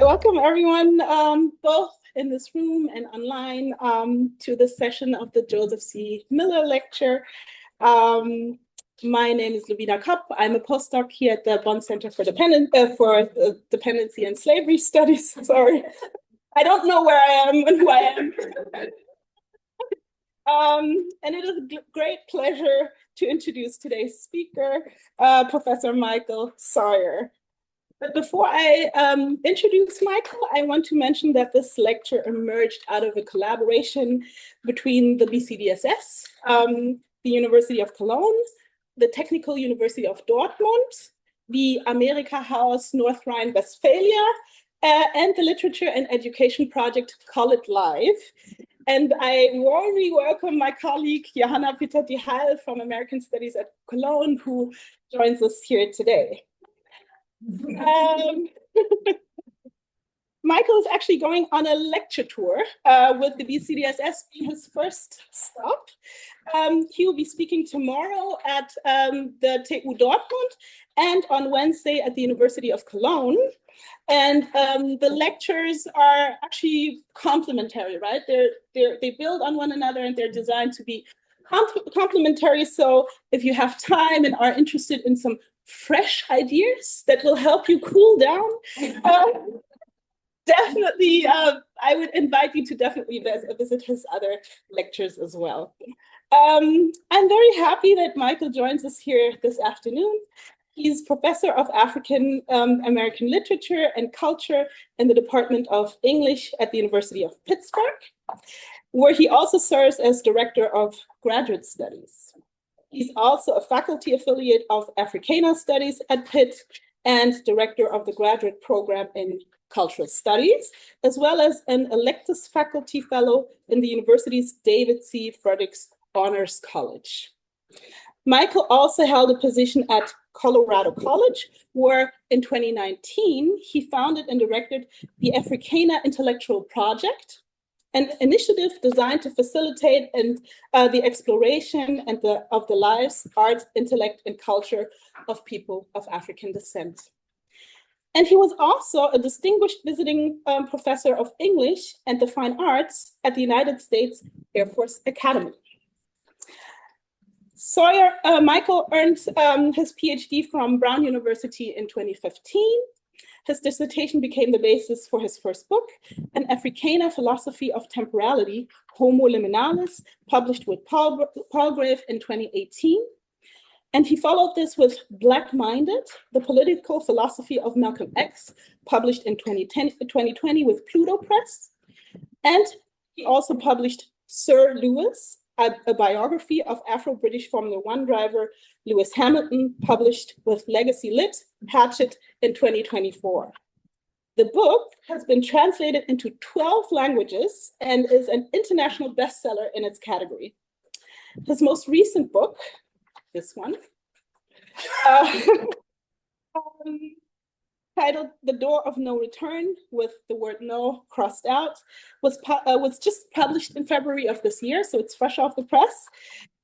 Welcome everyone, both in this room and online, to this session of the Joseph C. Miller Lecture. My name is Lubina Kopp. I'm a postdoc here at the Bonn Center for Dependency and Slavery Studies. Sorry, I don't know where I am and who I am. And it is a great pleasure to introduce today's speaker, Professor Michael Sawyer. But before I introduce Michael, I want to mention that this lecture emerged out of a collaboration between the BCDSS, the University of Cologne, the Technical University of Dortmund, the America House North Rhine-Westphalia, and the Literature and Education Project Call It Live. And I warmly welcome my colleague, Johanna Pitetti-Hall from American Studies at Cologne, who joins us here today. Michael is actually going on a lecture tour with the BCDSS being his first stop. He will be speaking tomorrow at the TU Dortmund and on Wednesday at the University of Cologne. And the lectures are actually complementary, right? They build on one another and they're designed to be complementary. So if you have time and are interested in some fresh ideas that will help you cool down, definitely, I would invite you to definitely visit his other lectures as well. I'm very happy that Michael joins us here this afternoon. He's professor of African American literature and culture in the Department of English at the University of Pittsburgh, where he also serves as director of graduate studies. He's also a faculty affiliate of Africana Studies at Pitt and director of the graduate program in cultural studies, as well as an electus faculty fellow in the university's David C. Fredericks Honors College. Michael also held a position at Colorado College, where in 2019, he founded and directed the Africana Intellectual Project, an initiative designed to facilitate the exploration of the lives, art, intellect, and culture of people of African descent. And he was also a distinguished visiting professor of English and the Fine Arts at the United States Air Force Academy. Sawyer, Michael earned his PhD from Brown University in 2015. His dissertation became the basis for his first book, An Africana Philosophy of Temporality, Homo Liminalis, published with Palgrave in 2018. And he followed this with Black-Minded, The Political Philosophy of Malcolm X, published in 2020 with Pluto Press. And he also published Sir Lewis, a biography of Afro-British Formula One driver Lewis Hamilton, published with Legacy Lit, Hatchet in 2024. The book has been translated into 12 languages and is an international bestseller in its category. His most recent book, this one, titled The Door of No Return, with the word no crossed out, was just published in February of this year, so it's fresh off the press.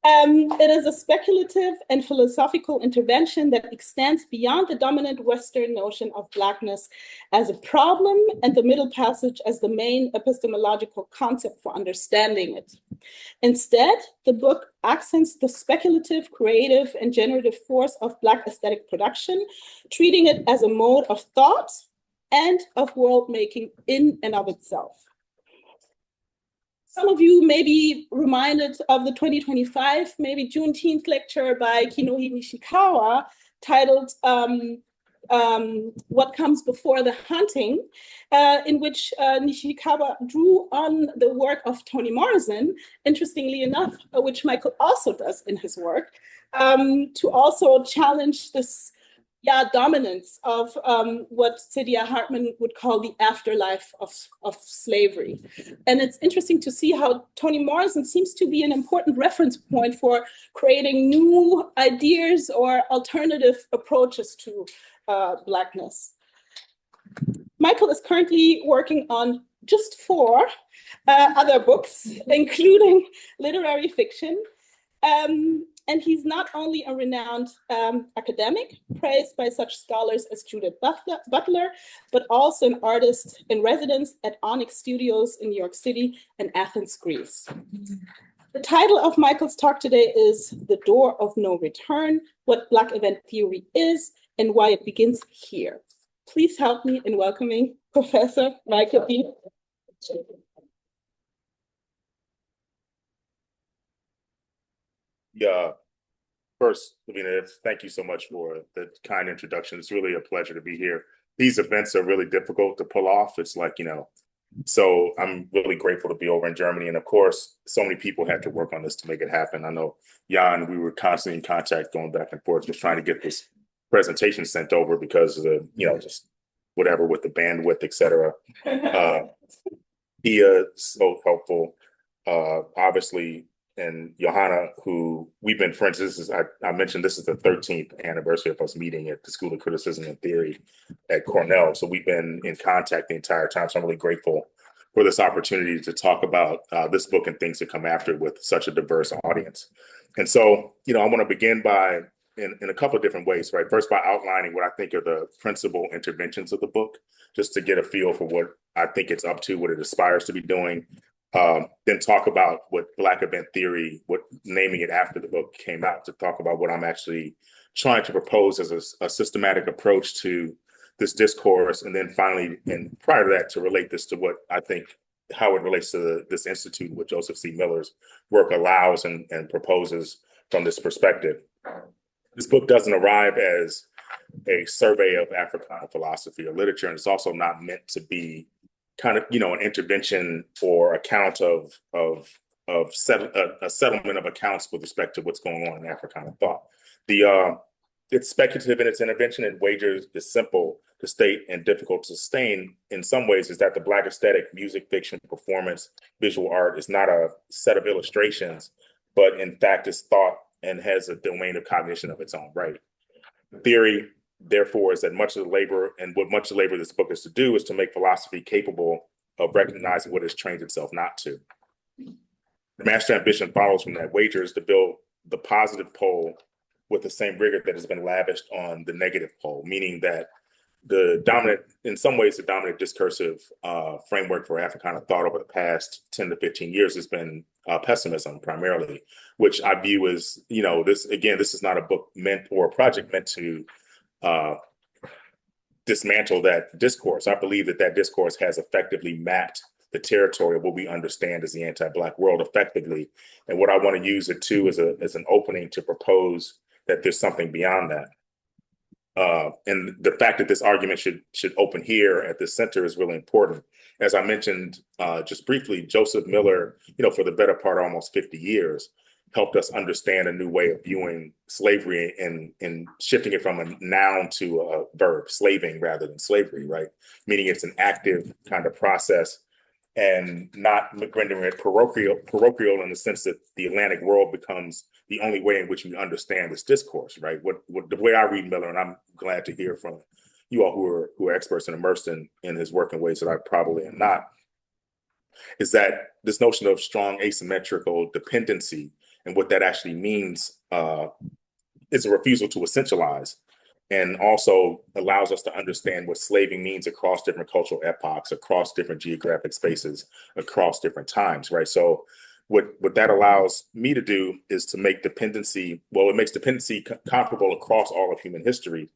It is a speculative and philosophical intervention that extends beyond the dominant Western notion of Blackness as a problem and the Middle Passage as the main epistemological concept for understanding it. Instead, the book accents the speculative, creative, and generative force of Black aesthetic production, treating it as a mode of thought and of world-making in and of itself. Some of you may be reminded of the 2025, maybe Juneteenth lecture by Kinohi Nishikawa titled What Comes Before the Hunting, in which Nishikawa drew on the work of Toni Morrison, interestingly enough, which Michael also does in his work, to also challenge this dominance of what Saidiya Hartman would call the afterlife of slavery. And it's interesting to see how Toni Morrison seems to be an important reference point for creating new ideas or alternative approaches to Blackness. Michael is currently working on just 4 other books, including literary fiction, And he's not only a renowned academic, praised by such scholars as Judith Butler, but also an artist in residence at Onyx Studios in New York City and Athens, Greece. The title of Michael's talk today is The Door of No Return, What Black Event Theory Is and Why It Begins Here. Please help me in welcoming Professor Michael B. Yeah, first, Lavina, thank you so much for the kind introduction. It's really a pleasure to be here. These events are really difficult to pull off. It's like, so I'm really grateful to be over in Germany. And of course, so many people had to work on this to make it happen. I know Jan, we were constantly in contact going back and forth, just trying to get this presentation sent over because of the, just whatever with the bandwidth, et cetera. He is so helpful. Obviously, and Johanna, who we've been friends. I mentioned this is the 13th anniversary of us meeting at the School of Criticism and Theory at Cornell. So we've been in contact the entire time. So I'm really grateful for this opportunity to talk about this book and things to come after it with such a diverse audience. And so, I want to begin by, in a couple of different ways, right? First, by outlining what I think are the principal interventions of the book, just to get a feel for what I think it's up to, what it aspires to be doing. Then talk about what Black event theory, naming it after the book came out, to talk about what I'm actually trying to propose as a systematic approach to this discourse. And then finally, and prior to that, to relate this to what I think, how it relates to this institute, what Joseph C. Miller's work allows and proposes from this perspective. This book doesn't arrive as a survey of Africana philosophy or literature, and it's also not meant to be kind of, an intervention or account of a settlement of accounts with respect to what's going on in Africana thought. It's speculative in its intervention. It wagers is simple to state and difficult to sustain in some ways is that the Black aesthetic, music, fiction, performance, visual art is not a set of illustrations, but in fact is thought and has a domain of cognition of its own right. The theory, therefore, is that much of the labor of this book is to do is to make philosophy capable of recognizing what it's trained itself not to. The master ambition follows from that wager is to build the positive pole with the same rigor that has been lavished on the negative pole, meaning that in some ways, the dominant discursive framework for Africana thought over the past 10 to 15 years has been pessimism primarily, which I view as, this is not a book meant or a project meant to dismantle that discourse. I believe that discourse has effectively mapped the territory of what we understand as the anti-Black world effectively. And what I want to use it to as an opening to propose that there's something beyond that. And the fact that this argument should open here at the center is really important. As I mentioned just briefly, Joseph Miller, for the better part of almost 50 years, helped us understand a new way of viewing slavery and shifting it from a noun to a verb, slaving rather than slavery, right? Meaning it's an active kind of process and not rendering it parochial in the sense that the Atlantic world becomes the only way in which we understand this discourse, right? The way I read Miller, and I'm glad to hear from you all who are experts and immersed in his work in ways that I probably am not, is that this notion of strong asymmetrical dependency and what that actually means is a refusal to essentialize, and also allows us to understand what slaving means across different cultural epochs, across different geographic spaces, across different times, right? So what that allows me to do is to make dependency, it makes dependency comparable across all of human history.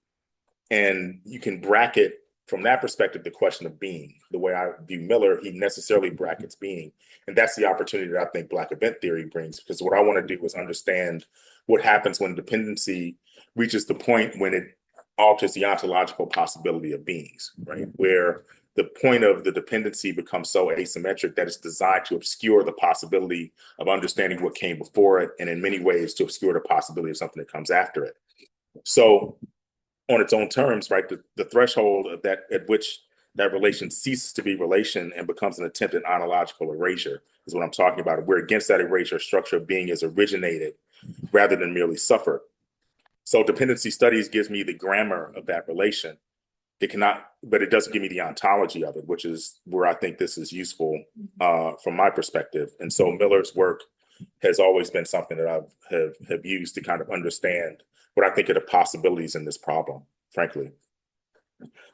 And you can bracket from that perspective the question of being. The way I view Miller, he necessarily brackets being. And that's the opportunity that I think Black event theory brings, because what I want to do is understand what happens when dependency reaches the point when it alters the ontological possibility of beings, right? Where the point of the dependency becomes so asymmetric that it's designed to obscure the possibility of understanding what came before it, and in many ways to obscure the possibility of something that comes after it. So on its own terms, right, the threshold of that at which that relation ceases to be relation and becomes an attempt at ontological erasure is what I'm talking about. Where against that erasure, structure of being is originated rather than merely suffered. So dependency studies gives me the grammar of that relation. But it doesn't give me the ontology of it, which is where I think this is useful from my perspective. And so Miller's work has always been something that have used to kind of understand what I think are the possibilities in this problem, frankly.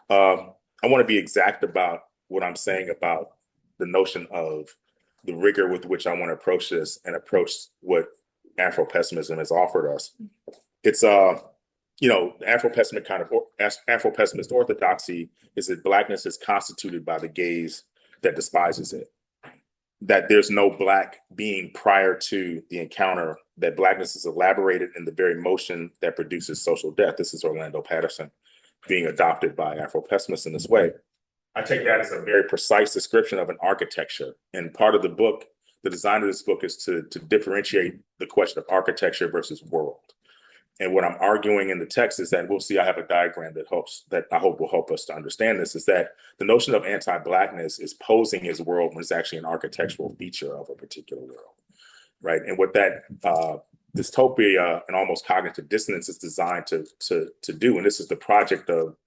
I want to be exact about what I'm saying about the notion of the rigor with which I want to approach this and approach what Afro-pessimism has offered us. It's Afro-pessimist orthodoxy is that Blackness is constituted by the gaze that despises it, that there's no Black being prior to the encounter, that Blackness is elaborated in the very motion that produces social death. This is Orlando Patterson being adopted by Afro-pessimists in this way. I take that as a very precise description of an architecture. And part of the book, the design of this book is to differentiate the question of architecture versus world. And what I'm arguing in the text is that, we'll see, I have a diagram that I hope will help us to understand this, is that the notion of anti-Blackness is posing as a world when it's actually an architectural feature of a particular world, right? And what that dystopia and almost cognitive dissonance is designed to do, and this is the project of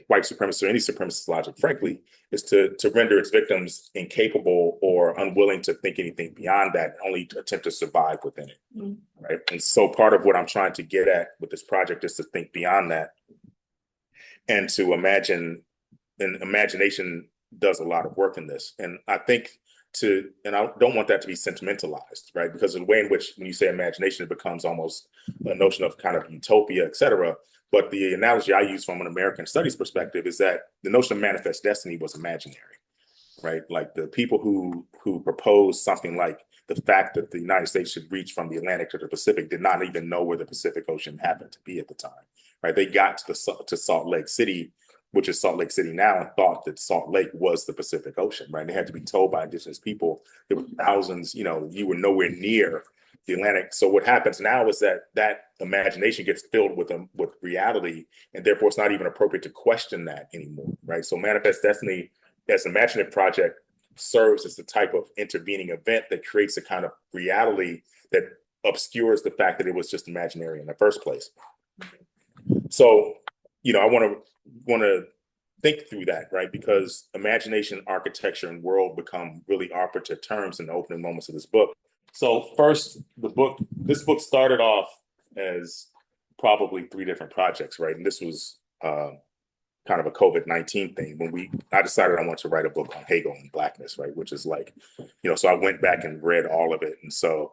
white supremacy or any supremacist logic, frankly, is to render its victims incapable or unwilling to think anything beyond that, only to attempt to survive within it, right? And so part of what I'm trying to get at with this project is to think beyond that and to imagine, and imagination does a lot of work in this. And I think and I don't want that to be sentimentalized, right? Because of the way in which, when you say imagination, it becomes almost a notion of kind of utopia, et cetera. But the analogy I use from an American studies perspective is that the notion of manifest destiny was imaginary, right? Like the people who proposed something like the fact that the United States should reach from the Atlantic to the Pacific did not even know where the Pacific Ocean happened to be at the time, right? They got to Salt Lake City, which is Salt Lake City now, and thought that Salt Lake was the Pacific Ocean, right? They had to be told by indigenous people. There were thousands, you were nowhere near the Atlantic. So what happens now is that imagination gets filled with reality, and therefore it's not even appropriate to question that anymore, right? So Manifest Destiny, as an imaginative project, serves as the type of intervening event that creates a kind of reality that obscures the fact that it was just imaginary in the first place. So, I want to think through that, right? Because imagination, architecture, and world become really operative terms in the opening moments of this book. So first, this book started off as probably 3 different projects, right? And this was kind of a COVID-19 thing when I decided I wanted to write a book on Hegel and Blackness, right? Which is like, so I went back and read all of it. And so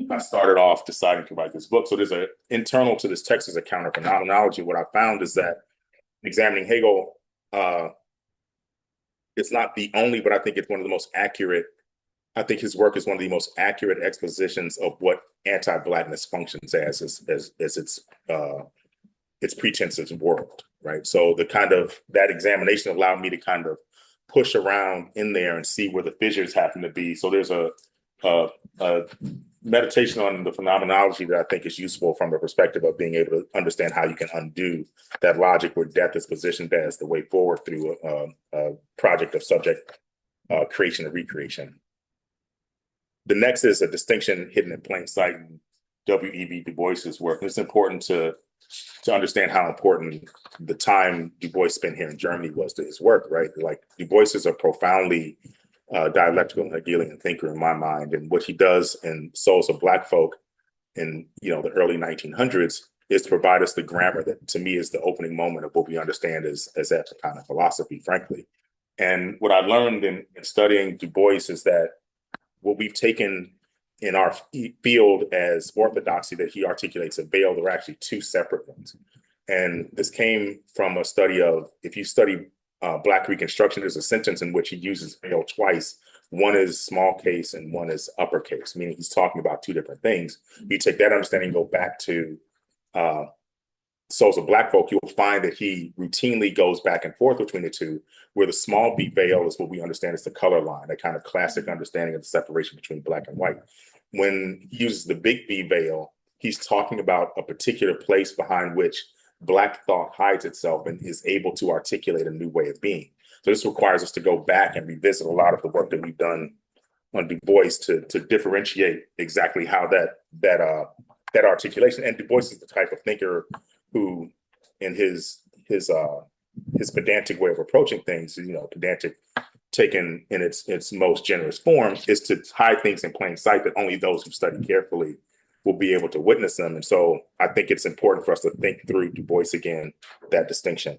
I started off deciding to write this book. So there's internal to this text is a counter phenomenology. What I found is that examining Hegel, it's not the only, but I think it's one of the most accurate. I think his work is one of the most accurate expositions of what anti-Blackness functions as its pretenses world, right? So that examination allowed me to kind of push around in there and see where the fissures happen to be. So there's a meditation on the phenomenology that I think is useful from the perspective of being able to understand how you can undo that logic where death is positioned as the way forward through a project of subject creation and recreation. The next is a distinction hidden in plain sight in W.E.B. Du Bois's work. And it's important to understand how important the time Du Bois spent here in Germany was to his work, right? Like Du Bois is a profoundly dialectical and Hegelian thinker in my mind. And what he does in Souls of Black Folk in the early 1900s is to provide us the grammar that to me is the opening moment of what we understand as that kind of philosophy, frankly. And what I learned in studying Du Bois is that what we've taken in our field as orthodoxy that he articulates a veil, there are actually 2 separate ones. And this came from a study of, if you study Black Reconstruction, there's a sentence in which he uses veil twice. One is small case and one is uppercase, meaning he's talking about 2 different things. You take that understanding and go back to Souls of Black Folk, you'll find that he routinely goes back and forth between the 2, where the small b veil is what we understand as the color line, a kind of classic understanding of the separation between Black and white. When he uses the big B veil, he's talking about a particular place behind which Black thought hides itself and is able to articulate a new way of being. So this requires us to go back and revisit a lot of the work that we've done on Du Bois to differentiate exactly how that articulation. And Du Bois is the type of thinker who, in his pedantic way of approaching things, pedantic taken in its most generous form, is to hide things in plain sight that only those who study carefully will be able to witness them. And so I think it's important for us to think through Du Bois again, that distinction.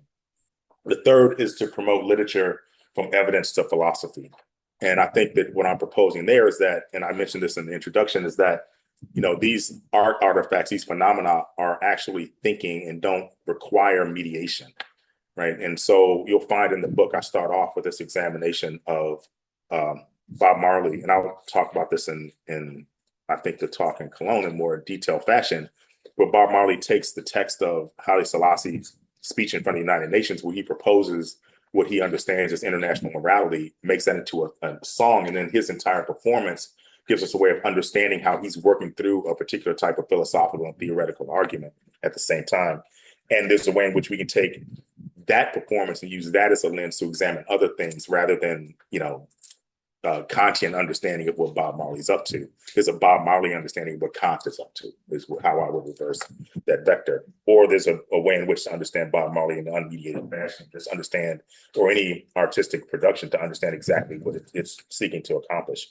The third is to promote literature from evidence to philosophy. And I think that what I'm proposing there is that, and I mentioned this in the introduction, is that, these art artifacts, these phenomena are actually thinking and don't require mediation, right? And so you'll find in the book, I start off with this examination of Bob Marley, and I'll talk about this in I think the talk in Cologne in more detailed fashion, where Bob Marley takes the text of Haile Selassie's speech in front of the United Nations, where he proposes what he understands as international morality, makes that into a song, and then his entire performance gives us a way of understanding how he's working through a particular type of philosophical and theoretical argument at the same time. And there's a way in which we can take that performance and use that as a lens to examine other things rather than, Kantian understanding of what Bob Marley's up to. There's a Bob Marley understanding of what Kant is up to, is how I would reverse that vector. Or there's a way in which to understand Bob Marley in an unmediated fashion, just understand, or any artistic production to understand exactly what it's seeking to accomplish.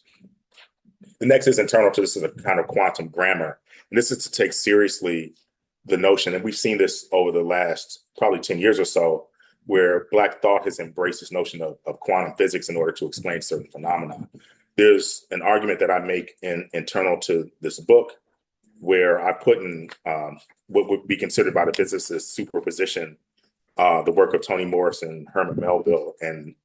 The next is internal to this, is a kind of quantum grammar. And this is to take seriously the notion, and we've seen this over the last probably 10 years or so, where Black thought has embraced this notion of quantum physics in order to explain certain phenomena. There's an argument that I make internal to this book, where I put in what would be considered by the physicists superposition, the work of Toni Morrison, Herman Melville, and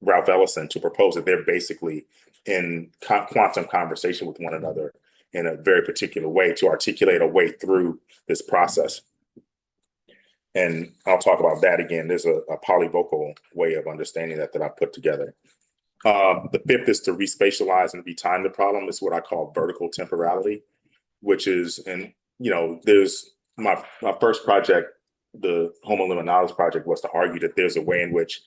Ralph Ellison, to propose that they're basically in quantum conversation with one another in a very particular way to articulate a way through this process. And I'll talk about that again. There's a polyvocal way of understanding that I put together. The fifth is to respatialize and retime the problem. Is what I call vertical temporality, which is, and there's my first project, the Homo Liminalis project, was to argue that there's a way in which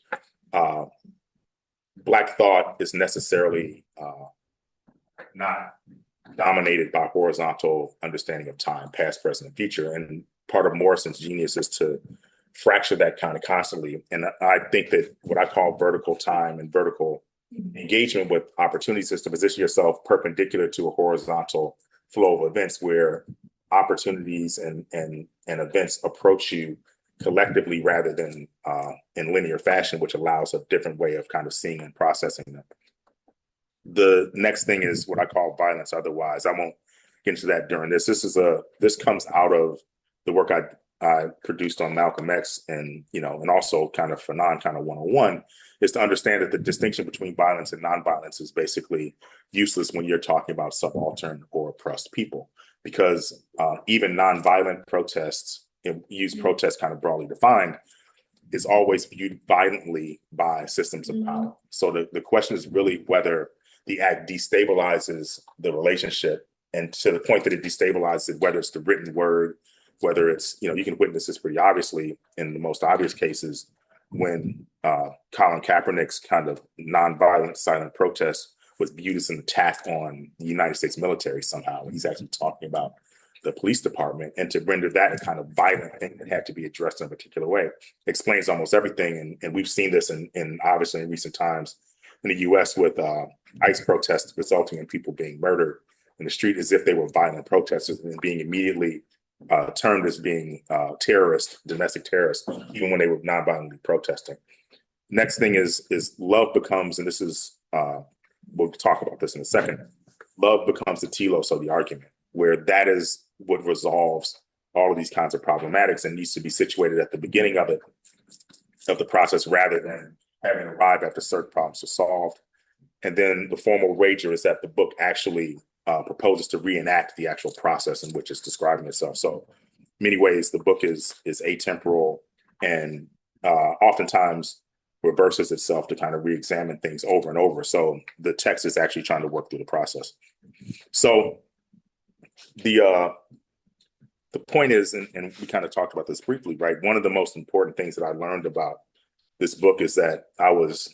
Black thought is necessarily not dominated by horizontal understanding of time, past, present, and future. And part of Morrison's genius is to fracture that kind of constantly. And I think that what I call vertical time and vertical engagement with opportunities is to position yourself perpendicular to a horizontal flow of events, where opportunities and events approach you collectively rather than in linear fashion, which allows a different way of kind of seeing and processing them. The next thing is what I call violence otherwise. I won't get into that during this. This comes out of the work I produced on Malcolm X, and also kind of Fanon kind of 101, is to understand that the distinction between violence and nonviolence is basically useless when you're talking about subaltern or oppressed people, because even nonviolent protests, use protests kind of broadly defined, is always viewed violently by systems of power. So the question is really whether the act destabilizes the relationship, and to the point that it destabilizes it, whether it's the written word, whether it's, you can witness this pretty obviously in the most obvious cases when Colin Kaepernick's kind of nonviolent silent protest was viewed as an attack on the United States military somehow. He's actually talking about the police department, and to render that a kind of violent thing that had to be addressed in a particular way explains almost everything. And we've seen this in obviously in recent times in the US with ICE protests resulting in people being murdered in the street as if they were violent protesters, and being immediately termed as being terrorists, domestic terrorists, even when they were non-violently protesting. Next thing is love becomes, and this is, we'll talk about this in a second, love becomes the telos of the argument, where that is what resolves all of these kinds of problematics and needs to be situated at the beginning of the process, rather than having arrived after certain problems are solved. And then the formal wager is that the book actually proposes to reenact the actual process in which it's describing itself. So in many ways, the book is atemporal, and oftentimes reverses itself to kind of re-examine things over and over. So the text is actually trying to work through the process. So the point is, and we kind of talked about this briefly, right? One of the most important things that I learned about this book is that I was,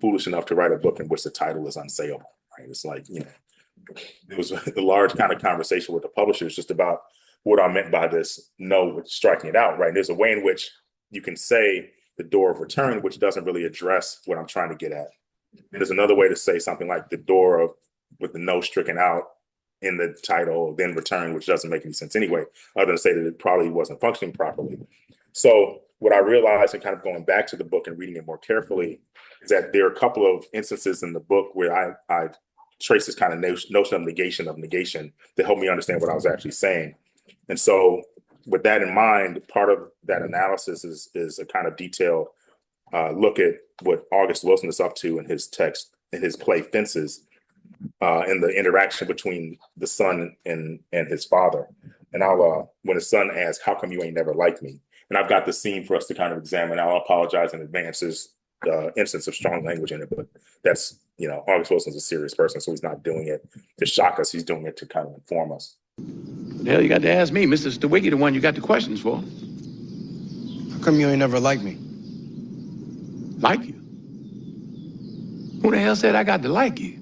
foolish enough to write a book in which the title is unsayable, right? It's like, it was a large kind of conversation with the publishers just about what I meant by this no, striking it out, right? There's a way in which you can say the door of return, which doesn't really address what I'm trying to get at. There's another way to say something like the door of, with the no stricken out in the title, then return, which doesn't make any sense anyway, other than to say that it probably wasn't functioning properly. So what I realized, and kind of going back to the book and reading it more carefully, is that there are a couple of instances in the book where I trace this kind of notion of negation to help me understand what I was actually saying. And so with that in mind, part of that analysis is a kind of detailed look at what August Wilson is up to in his text, in his play Fences, and the interaction between the son and his father. And I'll, when his son asks, "How come you ain't never liked me?" And I've got the scene for us to kind of examine. I'll apologize in advance. There's instance of strong language in it, but that's, you know, August Wilson's a serious person, so he's not doing it to shock us. He's doing it to kind of inform us. The hell you got to ask me, Mr. Stewiggy, the one you got the questions for. How come you ain't never liked me? Like you? Who the hell said I got to like you?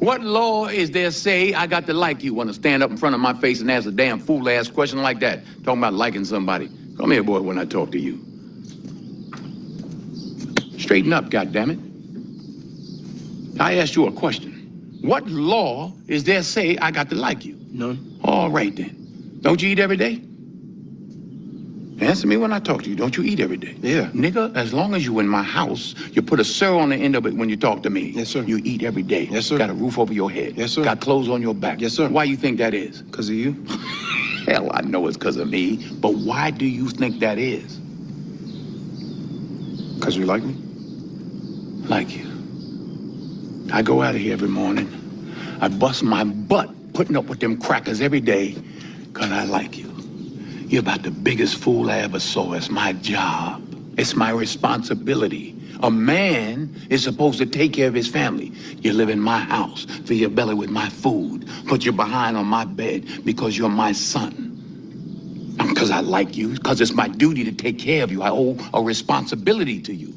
What law is there say I got to like you? Want to stand up in front of my face and ask a damn fool-ass question like that? Talking about liking somebody. Come here, boy, when I talk to you. Straighten up, goddammit. I asked you a question. What law is there say I got to like you? None. All right, then. Don't you eat every day? Answer me when I talk to you. Don't you eat every day? Yeah. Nigga, as long as you in my house, you put a sir on the end of it when you talk to me. Yes, sir. You eat every day. Yes, sir. Got a roof over your head. Yes, sir. Got clothes on your back. Yes, sir. Why you think that is? Because of you? Hell, I know it's because of me. But why do you think that is? Because you like me? Like you. I go out of here every morning. I bust my butt putting up with them crackers every day because I like you. You're about the biggest fool I ever saw. It's my job. It's my responsibility. A man is supposed to take care of his family. You live in my house, fill your belly with my food, put your behind on my bed because you're my son. Because I like you, because it's my duty to take care of you. I owe a responsibility to you.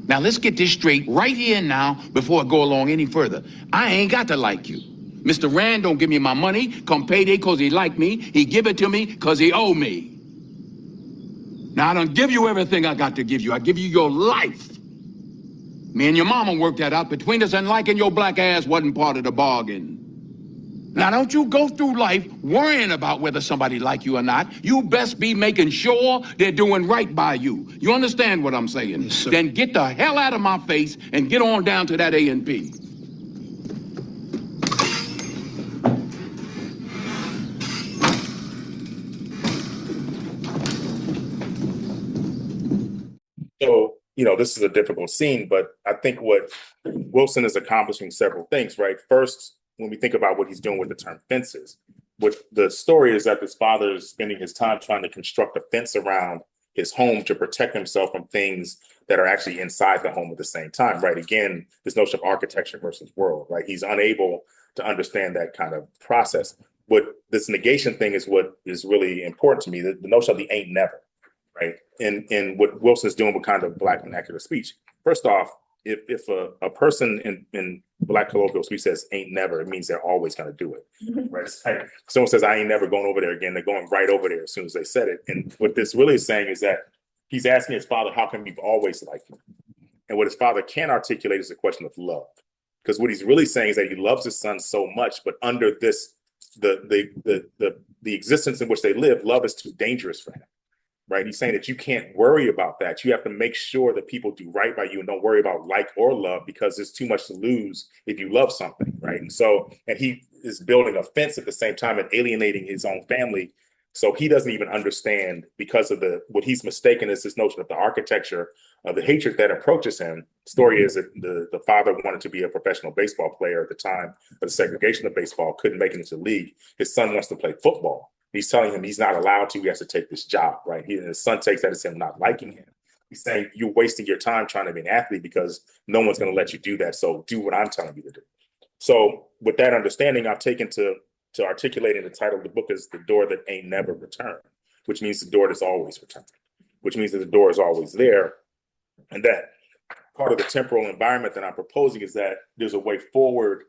Now, let's get this straight right here and now before I go along any further. I ain't got to like you. Mr. Rand don't give me my money come payday because he like me. He give it to me because he owe me. Now, I don't give you everything I got to give you. I give you your life. Me and your mama worked that out between us, and liking your black ass wasn't part of the bargain. Now, don't you go through life worrying about whether somebody like you or not. You best be making sure they're doing right by you. You understand what I'm saying? Yes, sir. Then get the hell out of my face and get on down to that A&P. So, you know, this is a difficult scene, but I think what Wilson is accomplishing several things, right? First, when we think about what he's doing with the term fences, what the story is that this father is spending his time trying to construct a fence around his home to protect himself from things that are actually inside the home at the same time, right? Again, this notion of architecture versus world, right? He's unable to understand that kind of process. What this negation thing is what is really important to me, the notion of the ain't never, right? And what Wilson's doing with kind of Black vernacular speech. First off, if a person in Black colloquial speech says ain't never, it means they're always going to do it, right? It's like someone says, I ain't never going over there again. They're going right over there as soon as they said it. And what this really is saying is that he's asking his father, how come you've always liked me? And what his father can't articulate is a question of love. Because what he's really saying is that he loves his son so much, but under this, the existence in which they live, love is too dangerous for him. Right? He's saying that you can't worry about that. You have to make sure that people do right by you and don't worry about like or love, because there's too much to lose if you love something, right? And so, and he is building a fence at the same time and alienating his own family. So he doesn't even understand, because of what he's mistaken is this notion of the architecture of the hatred that approaches him. The story is that the father wanted to be a professional baseball player at the time of the segregation of baseball, couldn't make it into the league. His son wants to play football. He's telling him he's not allowed to. He has to take this job, right? His son takes that as him not liking him. He's saying, you're wasting your time trying to be an athlete because no one's going to let you do that. So do what I'm telling you to do. So with that understanding, I've taken to articulating the title of the book as The Door That Ain't Never Returned, which means the door that's always returned, which means that the door is always there. And that part of the temporal environment that I'm proposing is that there's a way forward,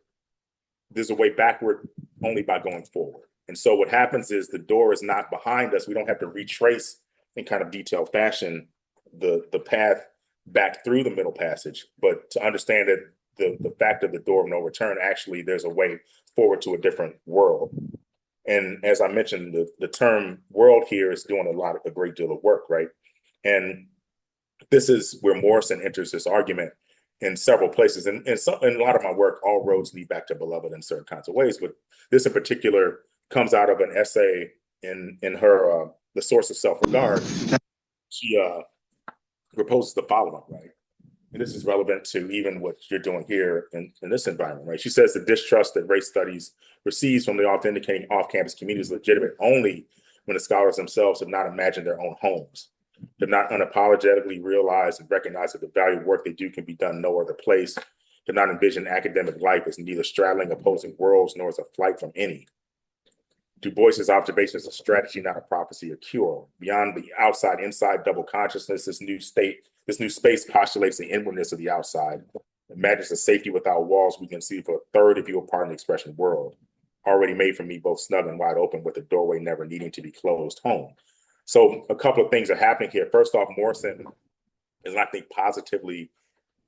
there's a way backward only by going forward. And so what happens is the door is not behind us. We don't have to retrace in kind of detailed fashion the path back through the middle passage, but to understand that the fact of the door of no return, actually there's a way forward to a different world. And as I mentioned, the term world here is doing a great deal of work, right? And this is where Morrison enters this argument in several places. And in a lot of my work, all roads lead back to Beloved in certain kinds of ways, but this in particular comes out of an essay in her The Source of Self-Regard. She proposes the following, right? And this is relevant to even what you're doing here in this environment, right? She says the distrust that race studies receives from the authenticating off-campus community is legitimate only when the scholars themselves have not imagined their own homes, have not unapologetically realized and recognized that the valued work they do can be done no other place, have not envisioned academic life as neither straddling opposing worlds nor as a flight from any. Du Bois's observation is a strategy, not a prophecy or cure. Beyond the outside-inside double consciousness, this new space postulates the inwardness of the outside, imagines a safety without walls we can see for a third, if you will pardon the expression, world, already made for me both snug and wide open with the doorway never needing to be closed home. So a couple of things are happening here. First off, Morrison is, I think, positively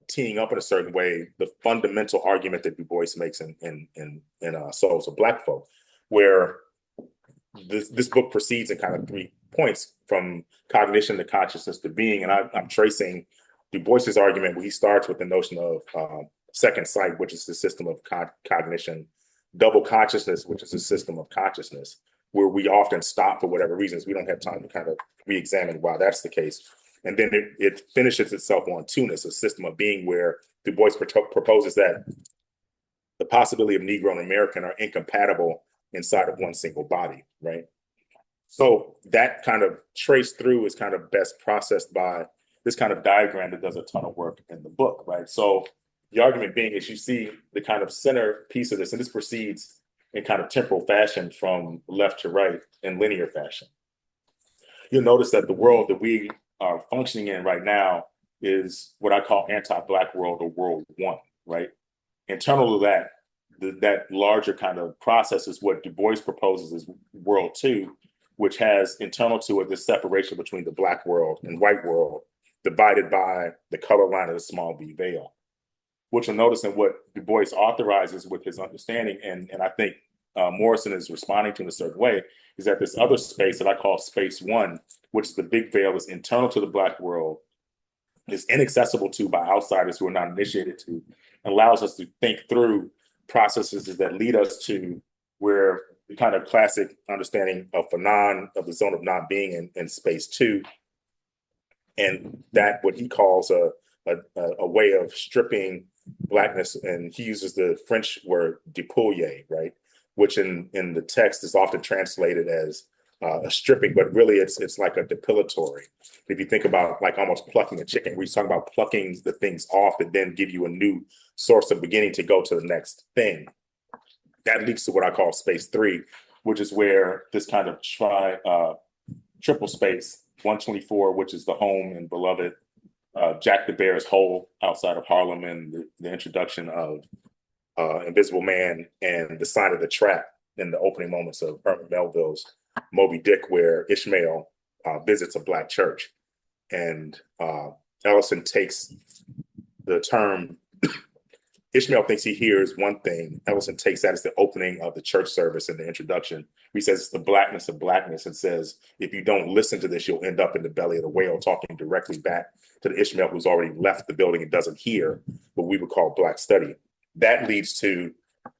teeing up in a certain way the fundamental argument that Du Bois makes in Souls of Black Folk, where this book proceeds in kind of 3 points, from cognition to consciousness to being. And I'm tracing Du Bois's argument where he starts with the notion of second sight, which is the system of cognition, double consciousness, which is a system of consciousness, where we often stop for whatever reasons. We don't have time to kind of re-examine why that's the case. And then it finishes itself on two-ness, a system of being, where Du Bois proposes that the possibility of Negro and American are incompatible inside of one single body, right? So that kind of trace through is kind of best processed by this kind of diagram that does a ton of work in the book, right? So the argument being is, you see the kind of center piece of this, and this proceeds in kind of temporal fashion from left to right in linear fashion. You'll notice that the world that we are functioning in right now is what I call anti-Black world, or world one, right? Internal to that, that larger kind of process is what Du Bois proposes as world two, which has internal to it this separation between the Black world and white world, divided by the color line of the small b veil. What you'll notice, and what Du Bois authorizes with his understanding, and I think Morrison is responding to in a certain way, is that this other space that I call space one, which is the big veil, is internal to the Black world, is inaccessible to by outsiders who are not initiated to, allows us to think through processes that lead us to where the kind of classic understanding of the zone of non-being in space two, and that what he calls a way of stripping Blackness, and he uses the French word dépouiller, right, which in the text is often translated as a stripping, but really it's like a depilatory. If you think about like almost plucking a chicken, we're talking about plucking the things off that then give you a new source of beginning to go to the next thing. That leads to what I call space three, which is where this kind of triple space, 124, which is the home and beloved Jack the Bear's hole outside of Harlem, and the introduction of Invisible Man and the sign of the trap in the opening moments of Herman Melville's Moby Dick, where Ishmael visits a Black church. And Ellison takes the term, Ishmael thinks he hears one thing. Ellison takes that as the opening of the church service in the introduction. He says it's the blackness of blackness, and says, if you don't listen to this, you'll end up in the belly of the whale, talking directly back to the Ishmael who's already left the building and doesn't hear what we would call Black study. That leads to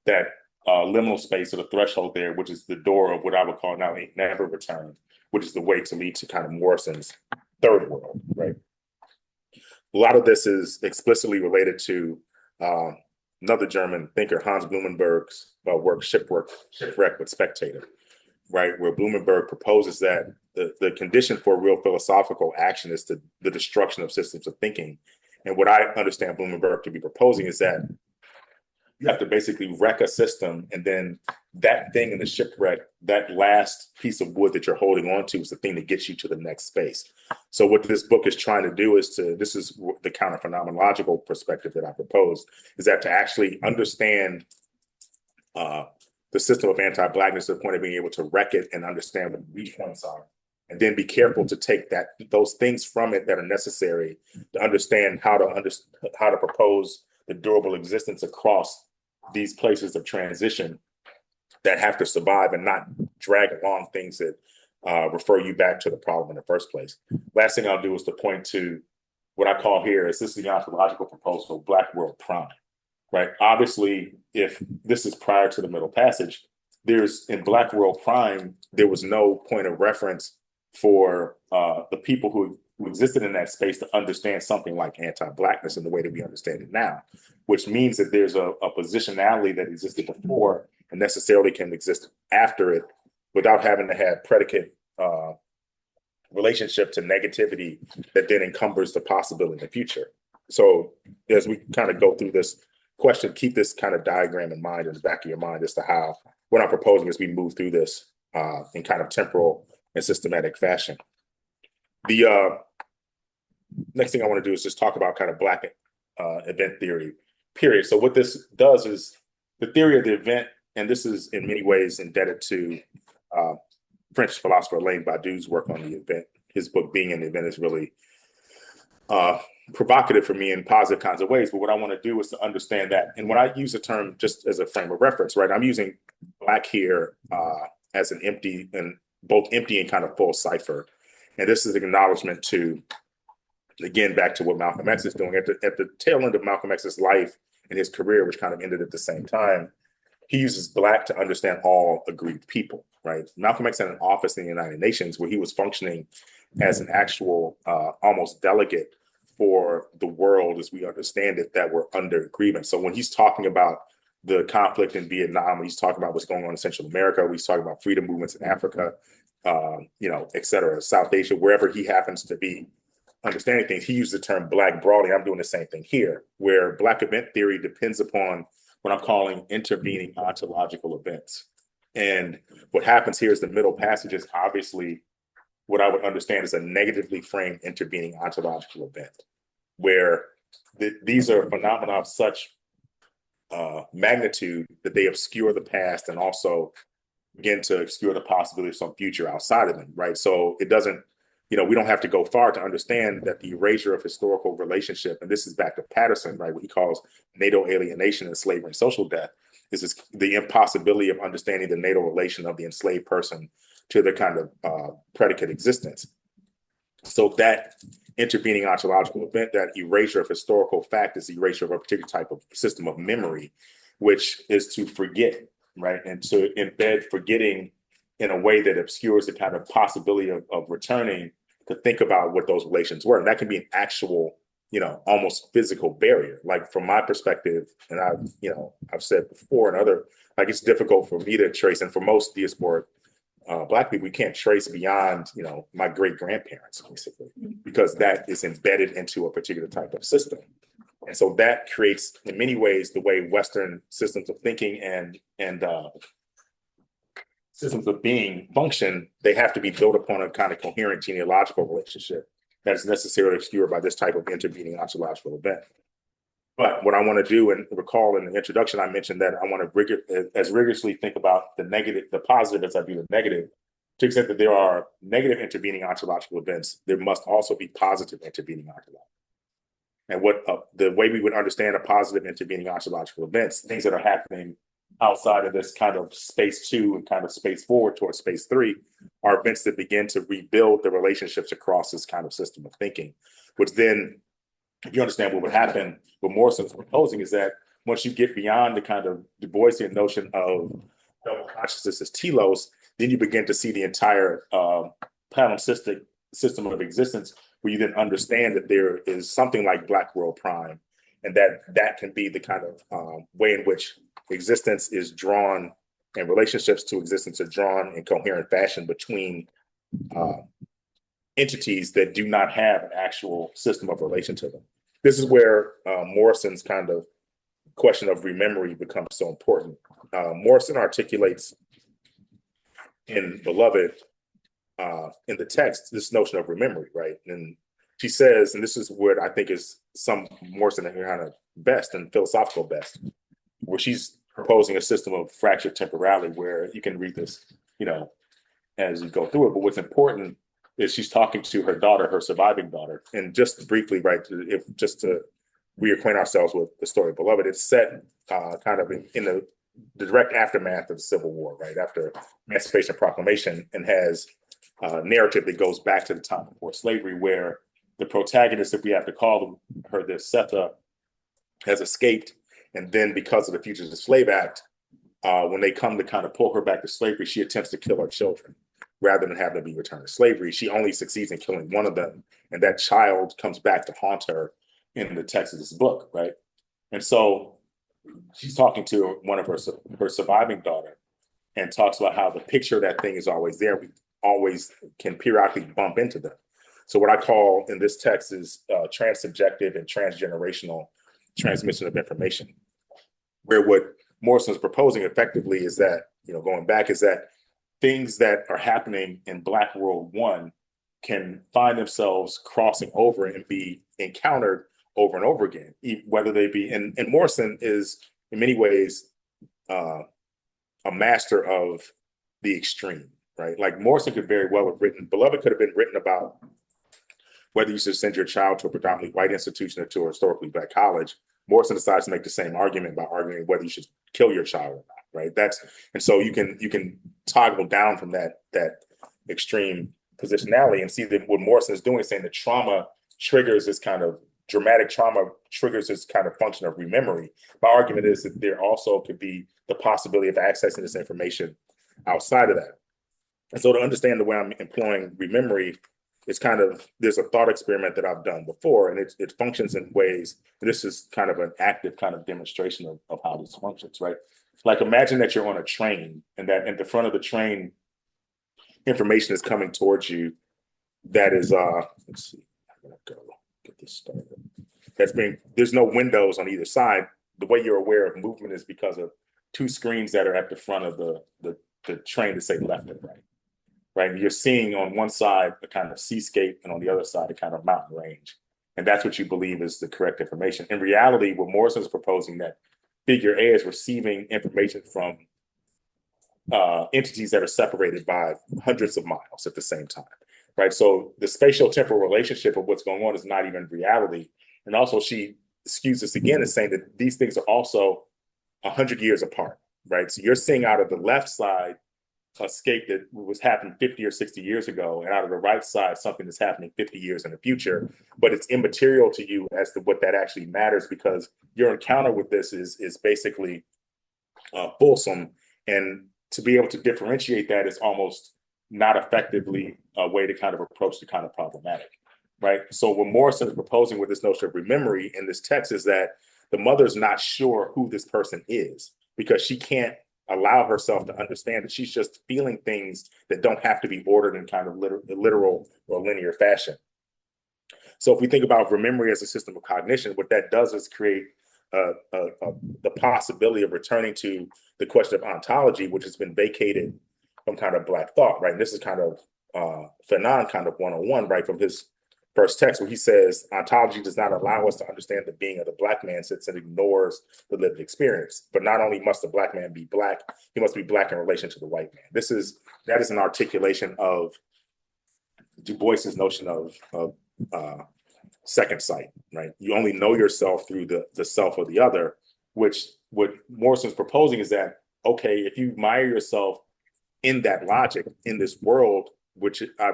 that liminal space, or the threshold there, which is the door of what I would call now a never return, which is the way to lead to kind of Morrison's third world, right? A lot of this is explicitly related to another German thinker, Hans Blumenberg's work, Shipwreck with Spectator, right? Where Blumenberg proposes that the condition for real philosophical action is the destruction of systems of thinking. And what I understand Blumenberg to be proposing is that you have to basically wreck a system, and then that thing in the shipwreck, that last piece of wood that you're holding on to, is the thing that gets you to the next space. So what this book is trying to do is this is the counter phenomenological perspective that I propose, is that to actually understand the system of anti-Blackness to the point of being able to wreck it and understand what the weak points are, and then be careful to take those things from it that are necessary to understand how to propose the durable existence across these places of transition that have to survive and not drag along things that refer you back to the problem in the first place. Last thing I'll do is to point to what I call here is this is the ontological proposal, Black World Prime, right? Obviously, if this is prior to the Middle Passage, in Black World Prime, there was no point of reference for the people who existed in that space to understand something like anti-Blackness in the way that we understand it now, which means that there's a positionality that existed before and necessarily can exist after it without having to have predicate relationship to negativity that then encumbers the possibility in the future. So as we kind of go through this question, keep this kind of diagram in mind in the back of your mind as to how what I'm proposing as we move through this in kind of temporal and systematic fashion. The next thing I want to do is just talk about kind of Black event theory, period. So what this does is the theory of the event, and this is in many ways indebted to French philosopher Alain Badiou's work on the event. His book, Being in the Event, is really provocative for me in positive kinds of ways. But what I want to do is to understand that. And when I use the term just as a frame of reference, right, I'm using Black here as an empty and both empty and kind of full cipher. And this is an acknowledgement to, again, back to what Malcolm X is doing. At the tail end of Malcolm X's life and his career, which kind of ended at the same time, he uses Black to understand all aggrieved people, right? Malcolm X had an office in the United Nations where he was functioning as an actual almost delegate for the world as we understand it that were under grievance. So when he's talking about the conflict in Vietnam, he's talking about what's going on in Central America, he's talking about freedom movements in Africa, et cetera, South Asia, wherever he happens to be understanding things, he used the term Black broadly. I'm doing the same thing here, where Black event theory depends upon what I'm calling intervening ontological events. And what happens here is the Middle Passage is obviously what I would understand is a negatively framed intervening ontological event, where these are phenomena of such magnitude that they obscure the past and also begin to obscure the possibility of some future outside of them, right? So it doesn't, we don't have to go far to understand that the erasure of historical relationship, and this is back to Patterson, right, what he calls natal alienation and slavery and social death, is the impossibility of understanding the natal relation of the enslaved person to the kind of predicate existence. So that intervening ontological event, that erasure of historical fact, is the erasure of a particular type of system of memory, which is to forget, right? And to embed forgetting in a way that obscures the kind of possibility of returning to think about what those relations were. And that can be an actual, almost physical barrier. Like from my perspective, and I've said before and other, like it's difficult for me to trace, and for most diasporic Black people, we can't trace beyond, my great grandparents, basically, because that is embedded into a particular type of system. And so that creates, in many ways, the way Western systems of thinking and systems of being function. They have to be built upon a kind of coherent genealogical relationship that is necessarily obscured by this type of intervening ontological event. But what I want to do, and recall in the introduction, I mentioned that I want to as rigorously think about the negative, the positive as I do the negative. To the extent that there are negative intervening ontological events, there must also be positive intervening ontological. And what the way we would understand a positive intervening ontological events, things that are happening outside of this kind of space 2 and kind of space forward towards space 3, are events that begin to rebuild the relationships across this kind of system of thinking, which then, if you understand what would happen, what Morrison's proposing is that once you get beyond the kind of Du Boisian notion of double consciousness as telos, then you begin to see the entire palimpsestic system of existence, where you then understand that there is something like Black World Prime, and that can be the kind of way in which existence is drawn and relationships to existence are drawn in coherent fashion between entities that do not have an actual system of relation to them. This is where Morrison's kind of question of rememory becomes so important. Morrison articulates in Beloved, in the text, this notion of rememory, right? And she says, and this is what I think is some Morrison kind of best and philosophical best, where she's proposing a system of fractured temporality, where you can read this, as you go through it. But what's important is she's talking to her daughter, her surviving daughter. And just briefly, right, just to reacquaint ourselves with the story of Beloved, it's set kind of in the direct aftermath of the Civil War, right, after Emancipation Proclamation, and has a narrative that goes back to the time before slavery, where the protagonist, if we have to call her this, Setha, has escaped. And then because of the Fugitive Slave Act, when they come to kind of pull her back to slavery, she attempts to kill her children rather than have them be returned to slavery. She only succeeds in killing one of them, and that child comes back to haunt her in the text of this book, right? And so she's talking to one of her surviving daughter, and talks about how the picture of that thing is always there. We always can periodically bump into them. So what I call in this text is transsubjective and transgenerational transmission of information, where what Morrison is proposing effectively is that, going back, is that things that are happening in Black World 1 can find themselves crossing over and be encountered over and over again, whether they be, and Morrison is in many ways a master of the extreme, right? Like Morrison could very well have written, Beloved could have been written about whether you should send your child to a predominantly white institution or to a historically Black college. Morrison decides to make the same argument by arguing whether you should kill your child or not, right? And so you can toggle down from that extreme positionality and see that what Morrison is doing is saying that trauma triggers this kind of dramatic trauma triggers this kind of function of rememory. My argument is that there also could be the possibility of accessing this information outside of that. And so to understand the way I'm employing rememory, it's kind of, there's a thought experiment that I've done before, and it functions in ways, and this is kind of an active kind of demonstration of how this functions, right? Like imagine that you're on a train, and that at the front of the train, information is coming towards you that is, let's see, I'm gonna go get this started. There's no windows on either side. The way you're aware of movement is because of two screens that are at the front of the train that say left and right. Right, and you're seeing on one side a kind of seascape, and on the other side a kind of mountain range, and that's what you believe is the correct information. In reality, what Morrison is proposing, that figure A is receiving information from entities that are separated by hundreds of miles at the same time, right? So the spatial temporal relationship of what's going on is not even reality. And also, she skews this again as saying that these things are also 100 years apart, right? So you're seeing out of the left side escape that was happening 50 or 60 years ago, and out of the right side something that's happening 50 years in the future, but it's immaterial to you as to what that actually matters, because your encounter with this is basically fulsome, and to be able to differentiate that is almost not effectively a way to kind of approach the kind of problematic, right? So what Morrison is proposing with this notion of rememory in this text is that the mother's not sure who this person is, because she can't allow herself to understand that she's just feeling things that don't have to be ordered in kind of literal or linear fashion. So if we think about rememory as a system of cognition, what that does is create the possibility of returning to the question of ontology, which has been vacated from kind of Black thought, right? And this is kind of Fanon kind of 101, right, from his first text, where he says ontology does not allow us to understand the being of the Black man, since it ignores the lived experience. But not only must the Black man be Black, he must be Black in relation to the white man. That is an articulation of Du Bois's notion of second sight, right? You only know yourself through the self of the other, which what Morrison's proposing is that, okay, if you admire yourself in that logic, in this world, which I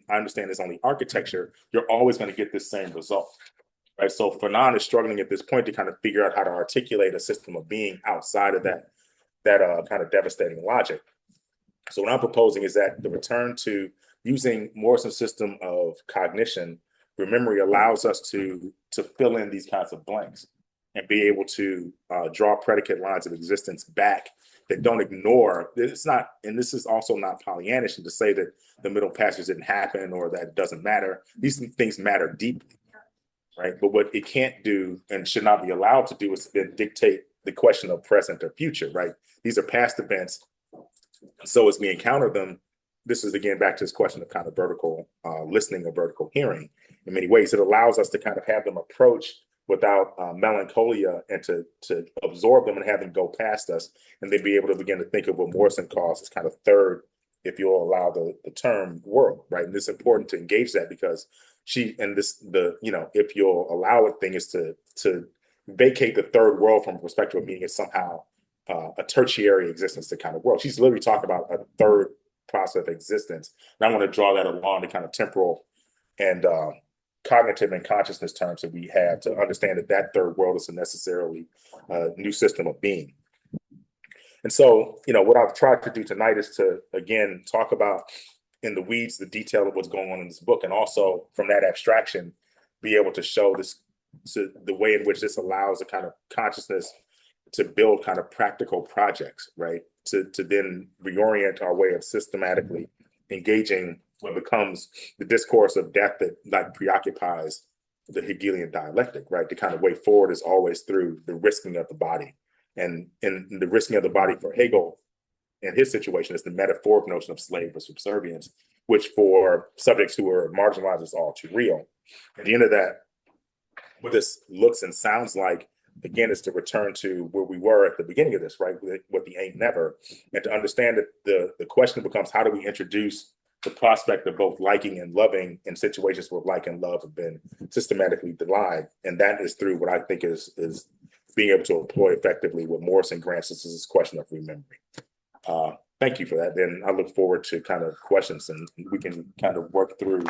understand is only architecture, you're always going to get this same result, right? So Fanon is struggling at this point to kind of figure out how to articulate a system of being outside of that kind of devastating logic. So what I'm proposing is that the return to using Morrison's system of cognition, rememory, allows us to fill in these kinds of blanks and be able to draw predicate lines of existence back that don't ignore. It's not, and this is also not Pollyannish to say that the Middle Passage didn't happen or that it doesn't matter. These things matter deeply, right? But what it can't do and should not be allowed to do is then dictate the question of present or future, right? These are past events. So as we encounter them, this is again back to this question of kind of vertical listening or vertical hearing. In many ways, it allows us to kind of have them approach without melancholia, and to absorb them and have them go past us, and then be able to begin to think of what Morrison calls this kind of third if you'll allow the term world, right? And it's important to engage that because if you'll allow it thing is to vacate the third world from a perspective of being as somehow a tertiary existence, the kind of world. She's literally talking about a third process of existence. And I want to draw that along the kind of temporal and cognitive and consciousness terms that we have to understand that third world isn't necessarily a new system of being. And so, what I've tried to do tonight is to, again, talk about in the weeds the detail of what's going on in this book, and also from that abstraction, be able to show the way in which this allows a kind of consciousness to build kind of practical projects, right? To then reorient our way of systematically engaging what becomes the discourse of death that like preoccupies the Hegelian dialectic, right? The kind of way forward is always through the risking of the body. And in the risking of the body for Hegel, in his situation, is the metaphoric notion of slave or subservience, which for subjects who are marginalized is all too real. At the end of that, what this looks and sounds like, again, is to return to where we were at the beginning of this, right? With the ain't never, and to understand that the question becomes, how do we introduce the prospect of both liking and loving in situations where like and love have been systematically denied? And that is through what I think is being able to employ effectively what Morrison grants us is this question of remembering. Thank you for that. Then I look forward to kind of questions, and we can kind of work through